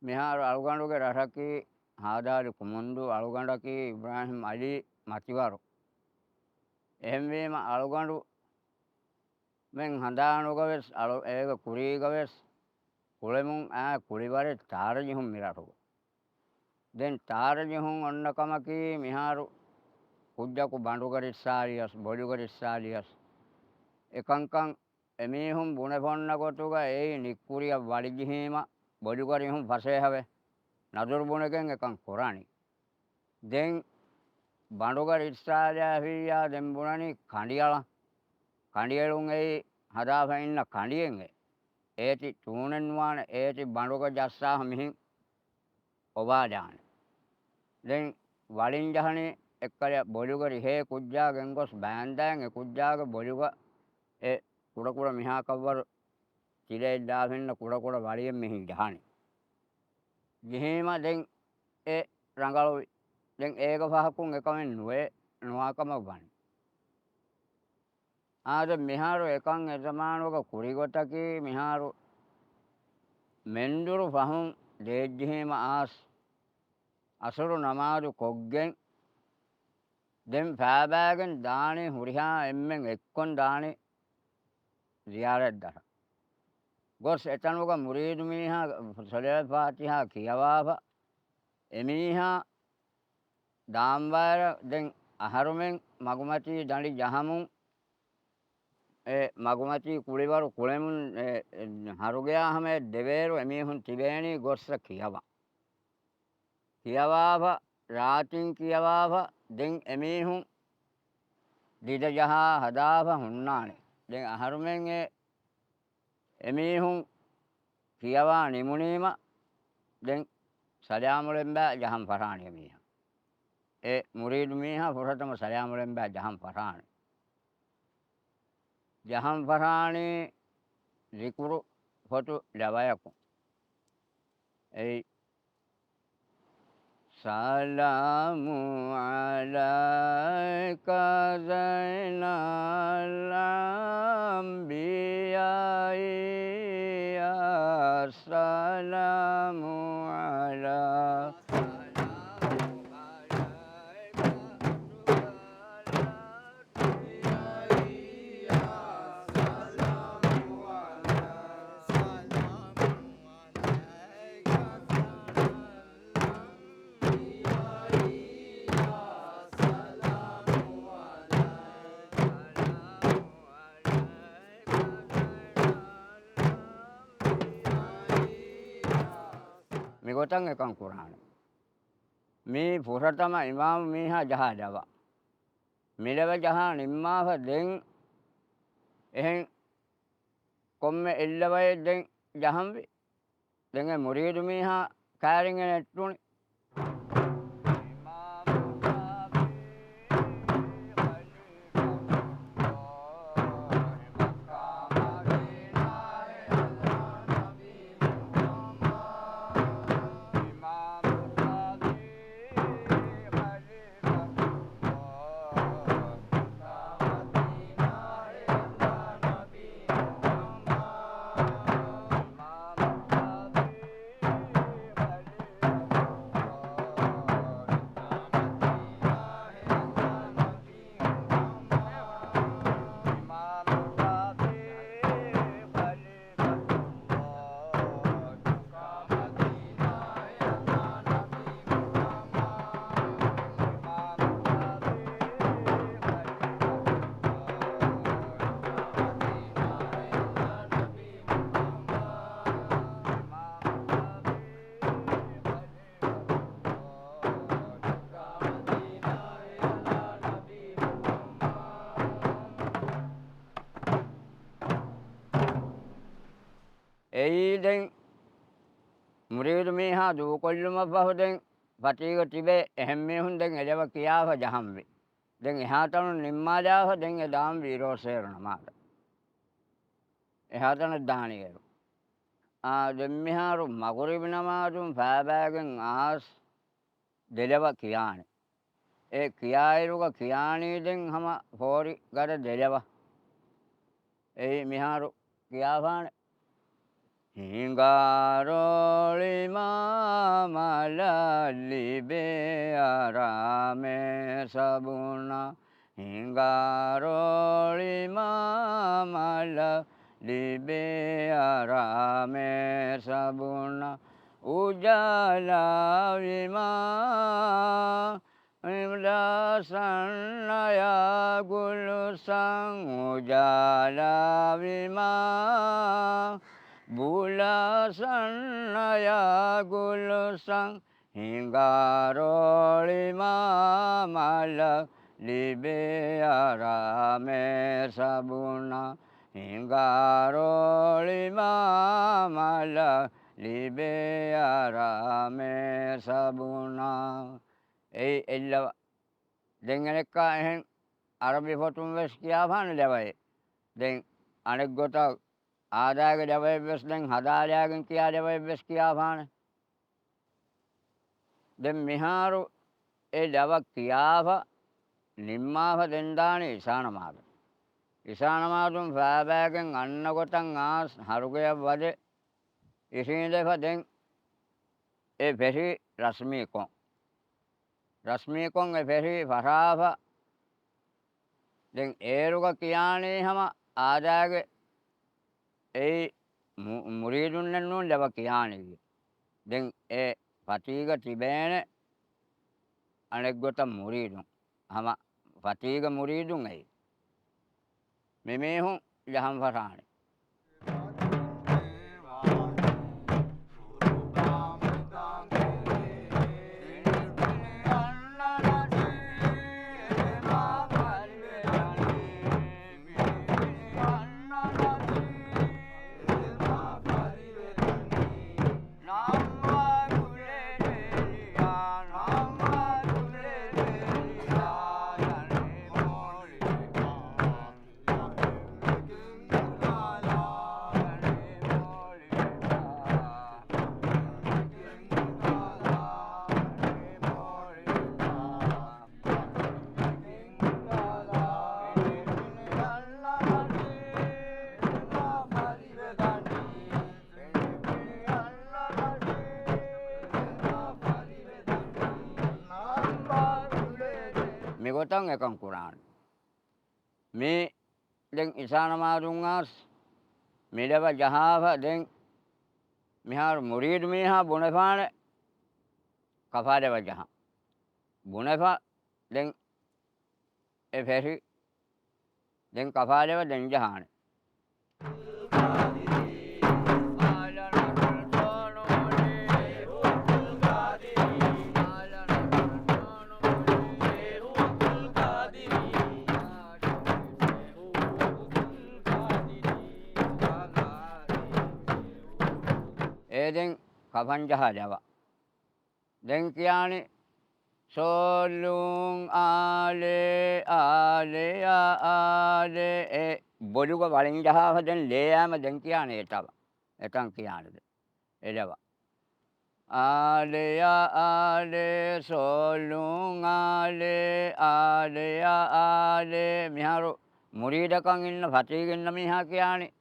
මිහාරු අලුගඬුගේ රටකි හාදාරි කුමුන්දු අලුගඬකි ඉබ්‍රාහිම් අලි මතිවරු එහෙම්වීම අලුගඬු මෙන් හඳානුගවෙස් අලු ඒක කුරීගවෙස් කුළෙමුන් කුළිවරේ තාරජිහුන් මිරටුග දැන් තාරජිහුන් ඔන්නකමකි මිහාරු කුජ්ජකු බඬුගරිස්සාලියස් බොඩුගරිස්සාලියස් එකංකං එමීහුන් බුණ පොන්න කොටුග එයි නික්කුරිය වලිජිහීම බොඩුගරිහුන් පසේහවේ නදුරු බුණගෙන් එකං කොරානි දැන් බඬුගරිස්සාලියා හියා දෙම්බුණනි කණ්ඩියල කණ්ඩියලුන් එයි හදාපැඉන්න කණ්ඩියෙන් ඒති තූනෙන්වාන ඒති බඬුග ජස්සාහ මිහින් ඔබාජාන දැන් වලින් ජහනි එක්කල බොඩුගරි හේ කුජ්ජාගෙන් ගොස් බෑන්දෑන් කුජ්ජාග බොඩුග ඒ කුඩකුඩ මිහාකව්වරු තිරෙද්දාපෙන්න කුඩකුඩ වලියෙන් මෙහි ජහනි ගිහීම දැන් ඒ රඟලුයි දැන් ඒක පහකුන් එකමෙන් නුවේ නොවාකම වනි ආද මිහාරු එකං එතමානුවක කුරිගොතකි මිහාරු මෙන්දුරු පහුන් දේජ්ජිහීම ආස් අසුරු නමාදු කොග්ගෙන් දැන් පෑබෑගෙන් දානේ හුරිහා එම්මෙන් එක්කොන් දානේ රියාරෙද්දර ගොස් එතනුවක මුරීදු මීහා සොලේ පාතිහා කියවාප එමීහා දාම්වාර දැන් අහරුමෙන් මගුමති දඩි ජහමුන් මගුමති කුළිවරු කුළෙමුන් හරුගයාහම දෙවේරු එමිහුන් තිබේණී ගොස්ස කියවා කියවාප රාතින් කියවාප දෙන් එමිහුන් දිඩ ජහා හදාප හුන්නානේ දැන් අහරුමෙන් එමිහුන් කියවා නිමුණීම දැන් සලයාමුලෙන් බෑ ජහම් පරාණිය මීහ මුරීදු මීහා පුරතම සලයාමුලෙන් බෑ ජහම් පරාණි ජහම් පරාණී රිකුරු හොතු ලැවයකු එයි සලාමු අලයික සයිනල් අම්බියායි සලාමු අලා මිගොතන් එකං කුරාණ මේ පුරතම ඉමාම් මීහා ජහා දවා මිලව ජහා නිම්මාහ දෙන් එහෙන් කොම්ම එල්ලවය දෙන් ජහම්වි දෙඟ මුරීදු මීහා කෑරිගෙන එට්ටුනි එයි දැන් මුරීදු මීහා දූකොල්ලුම පහු දැන් පටිග තිබේ එහෙම් මිහුන් දැන් එලව කියාව ජහම්වි දැන් එහාතනු නිම්මාදාව දැන් එදාම් වීරෝසේරන මාත එහාතන දානියරු දැන් මිහාරු මගුරිබි නමාදුන් පෑබෑගෙන් ආස් දෙලව කියානේ කියායිරුග කියානී දැන් හම පෝරි ගඩ දෙලව එයි මිහාරු කියාපානේ හිඟාරොලිමා mala libe arame sabuna hingaroli mala libe arame sabuna ujala vima Sanaya gulu sang ujala vima Bula sanaya gulu sang hingaroli mala libe arame sabuna hingaroli mala libe arame sabuna ei ella dengenekka ehen arabi fotum wes kiyavan lewai den anek gota ආදායක ලැබෙයි වෙස් දැන් හදාලයාගෙන් කියා ලැබෙයි වෙස් කියාපාන දැන් මිහාරු ඒ ලැබ කියාව නිම්මාව දෙන්දානේ ඉසානමාතුන් ෆෑබෑගෙන් අන්න ගොතන් ආස් හරුගය වද ඉසින්දෙප දැන් ඒ පෙරි රශ්මීකොන් ඒ පෙරි පරාව දැන් ඒරුක කියානේ හම ආදායක ඒ මුරීදුන්නෙන් නුන් ලැබ කියානේ දැන් ඒ පටිග තිබේන අනෙක් ගොත මුරීදුන් හම පටිග මුරීදුන් ඇයි මෙමෙහුන් යහම් පරානේ මෙගොතන් එකන් කුරාන මේ දැන් ඉසානමාතුන් ආස් මෙලව ජහාව දැන් මිහාර මුරීදු මිහා බොනපාන කපාදව ජහ බොනපා දැන් ඒ ෆෙරි දැන් කපාදව දැන් ජහාන දැන් කපංජහ ලැබ දැන් කියන්නේ සෝලුන් ආලේ බොඩුක වලින් ජහව දැන් ලේයම දැන් කියන්නේ ඒතව එතන් කියන්නේද එළව ආලේ සෝලුන් ආලේ මිහාරු මුරීදකන් ඉන්න පටිගින්න මිහා කියන්නේ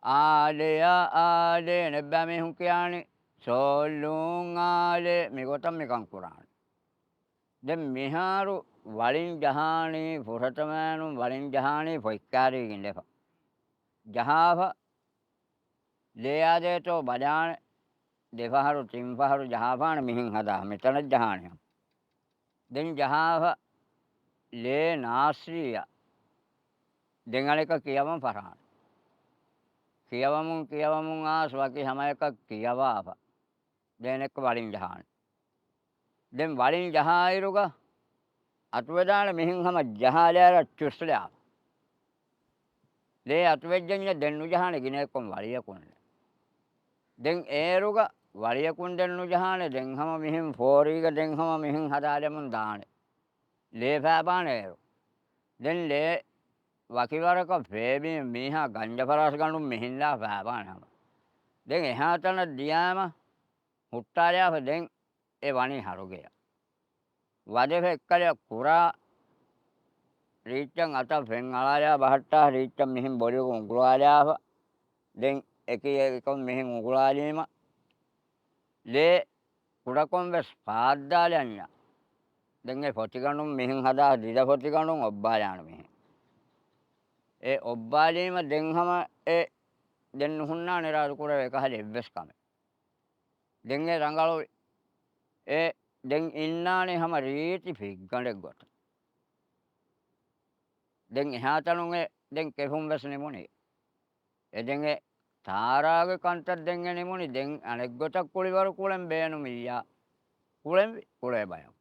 ආලේ නෙබ්බෑ මෙහුන් කියන්නේ සෝලුන් ආලේ මෙගොතම් මෙකන් කුරාන දැන් මිහාරු වලින් ජහානේ පුරතමෑනුම් වලින් ජහානේ පොයික්කාරීකින් දෙපා ජහාව ලේයාදේතෝ බඩාන දෙපහරු තින්පහරු ජහාපාන මිහින් හදා මෙතන ජහානය දැන් ජහාව ලේ නාස්ත්‍රිය දෙංගලක කියවම පරාන කියවමුන් ආස් වගේ හැම එකක් කියවාප දැන් එක්ක වලින් ජහාන දැන් වලින් ජහායිරුක අතුවදාන මෙහින් හැම ජහාලයාර චුස්ලයා ලේ අතුවෙජ්ජන්න දෙන්නු ජහාන ගිනෙක්කොම් වලියකුන් දැන් ඒරුක වලියකුන් දෙන්නු ජහාන දැන් හැම මෙහින් ෆෝරීක දැන් හැම මෙහින් හදාලමුන් දාන ලේ පෑපාන ඒරු දැන් ලේ වකිවරක ෆේබි මීහා ගංජ පරස් ගන්නු මෙහින්ලා පෑපානම දැන් එහා තන දියාම හුට්ටාලයාව දැන් ඒ වනේ හරුගය වදෙ එක්කල කුරා රීච්චන් අත ෆෙන් අලාලයා බහට්ටා රීච්චන් මෙහින් බොඩියක උගුරාලයාව දැන් එක එකම මෙහින් උගුරාලීම ලේ කුඩකොම් වෙස් පාද්දාලා යන්න. දැන් ඒ පොටිකණුන් මෙහෙන් හදා දිද පොටිකණුන් ඔබ්බා යන මෙහෙ. ඒ ඔබ්බාලීම දෙන්හම ඒ දෙන්න හුන්නා නිරාදු කුර එක හදේ වෙස් කම. දැන් ඒ රංගලෝ ඒ දැන් ඉන්නානේ හැම රීති පිග්ගණෙක් ගොත. දැන් එහා තනුගේ දැන් කෙහුම් වෙස් නෙමුනේ. එදෙන් ඒ තාරාගේ කන්තක් දෙන්නේ නෙමුනේ. දැන් අනෙක් ගොතක් කුලිවර කුලෙන් බේනු මියා. කුලෙන් කුලේ බයම්.